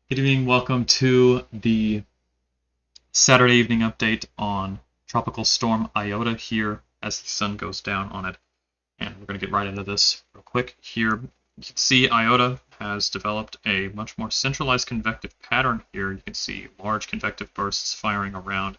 Good evening, welcome to the Saturday evening update on Tropical Storm Iota here as the sun goes down on it. And we're going to get right into this real quick. Here you can see Iota has developed a much more centralized convective pattern here. You can see large convective bursts firing around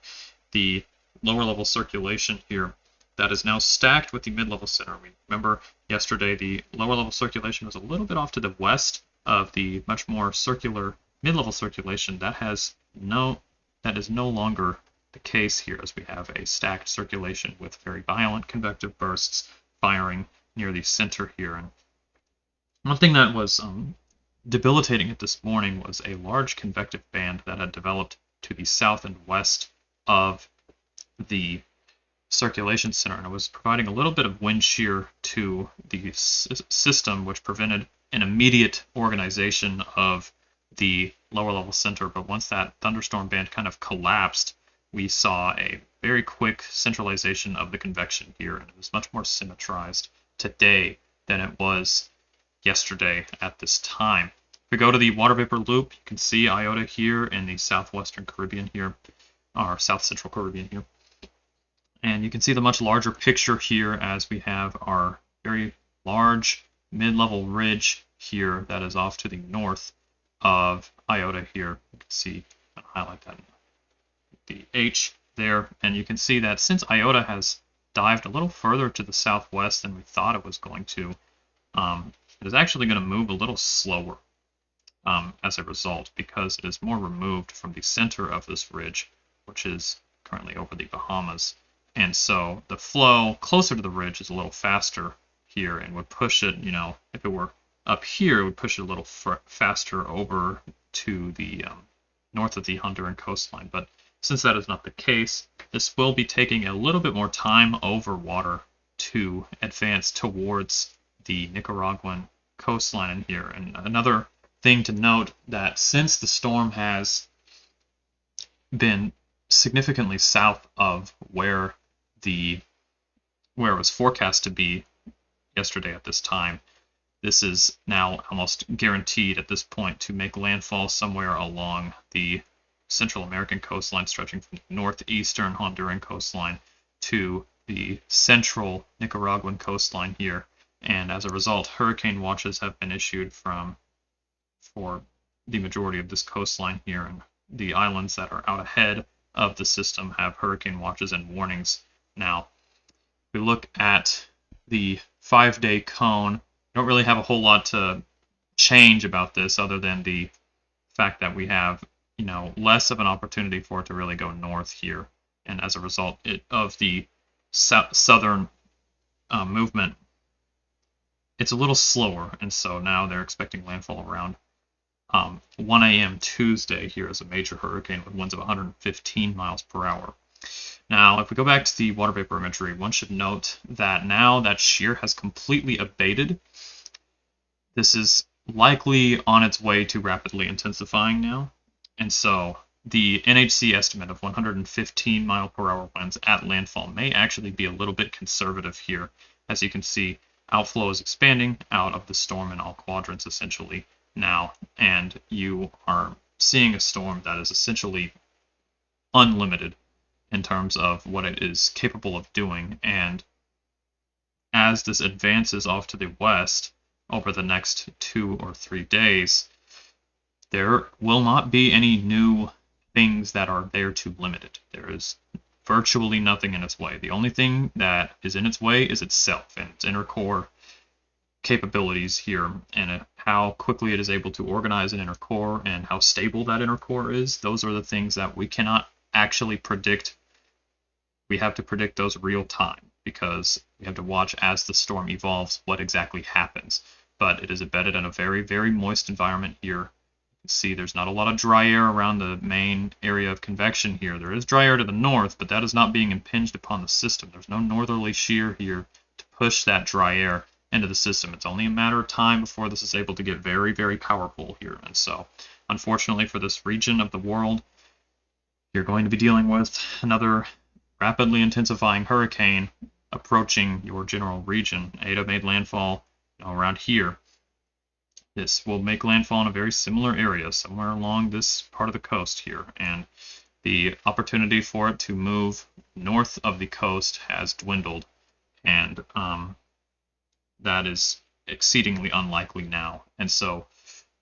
the lower level circulation here that is now stacked with the mid-level center. We remember yesterday the lower level circulation was a little bit off to the west of the much more circular mid-level circulation. That is no longer the case here, as we have a stacked circulation with very violent convective bursts firing near the center here. And one thing that was debilitating it this morning was a large convective band that had developed to the south and west of the circulation center, and it was providing a little bit of wind shear to the system, which prevented an immediate organization of the lower level center. But once that thunderstorm band kind of collapsed, we saw a very quick centralization of the convection here, and it was much more symmetrized today than it was yesterday at this time. If we go to the water vapor loop, you can see Iota here in the southwestern Caribbean here, or south central Caribbean here. And you can see the much larger picture here as we have our very large mid-level ridge here that is off to the north of Iota here. You can see, I'll highlight that, the H there, and you can see that since Iota has dived a little further to the southwest than we thought it was going to, it is actually going to move a little slower as a result, because it is more removed from the center of this ridge, which is currently over the Bahamas. And so the flow closer to the ridge is a little faster here and would push it, if it were up here, it would push it a little faster over to the north of the Honduran coastline. But since that is not the case, this will be taking a little bit more time over water to advance towards the Nicaraguan coastline in here. And another thing to note, that since the storm has been significantly south of where it was forecast to be yesterday at this time, this is now almost guaranteed at this point to make landfall somewhere along the Central American coastline, stretching from the northeastern Honduran coastline to the central Nicaraguan coastline here. And as a result, hurricane watches have been issued for the majority of this coastline here, and the islands that are out ahead of the system have hurricane watches and warnings now. If we look at the 5-day cone, I don't really have a whole lot to change about this other than the fact that we have, less of an opportunity for it to really go north here. And as a result of the southern movement, it's a little slower. And so now they're expecting landfall around 1 a.m. Tuesday here as a major hurricane with winds of 115 miles per hour. Now, if we go back to the water vapor imagery, one should note that now that shear has completely abated, this is likely on its way to rapidly intensifying now. And so the NHC estimate of 115 mile per hour winds at landfall may actually be a little bit conservative here. As you can see, outflow is expanding out of the storm in all quadrants essentially now, and you are seeing a storm that is essentially unlimited in terms of what it is capable of doing. And as this advances off to the west over the next 2 or 3 days, there will not be any new things that are there to limit it. There is virtually nothing in its way. The only thing that is in its way is itself and its inner core capabilities here, and how quickly it is able to organize an inner core and how stable that inner core is. Those are the things that we cannot actually predict. We have to predict those real time, because we have to watch as the storm evolves what exactly happens. But it is embedded in a very, very moist environment here. You can see there's not a lot of dry air around the main area of convection here. There is dry air to the north, but that is not being impinged upon the system. There's no northerly shear here to push that dry air into the system. It's only a matter of time before this is able to get very, very powerful here. And so, unfortunately for this region of the world, you're going to be dealing with another rapidly intensifying hurricane approaching your general region. Iota made landfall around here this will make landfall in a very similar area, somewhere along this part of the coast here, and the opportunity for it to move north of the coast has dwindled, and that is exceedingly unlikely now. And so,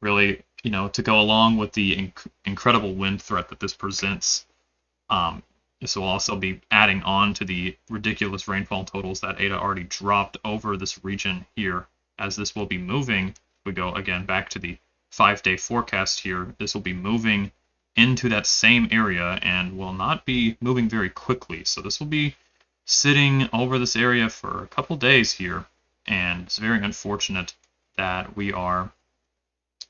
really, to go along with the incredible wind threat that this presents, this will also be adding on to the ridiculous rainfall totals that Eta already dropped over this region here, as this will be moving. We go again back to the 5-day forecast here. This will be moving into that same area and will not be moving very quickly. So this will be sitting over this area for a couple days here, and it's very unfortunate that we are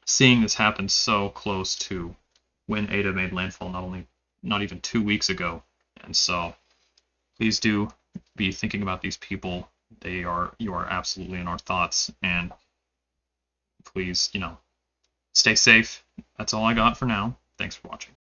seeing this happen so close to when Eta made landfall not even 2 weeks ago. And so please do be thinking about these people. You are absolutely in our thoughts, and please, stay safe. That's all I got for now. Thanks for watching.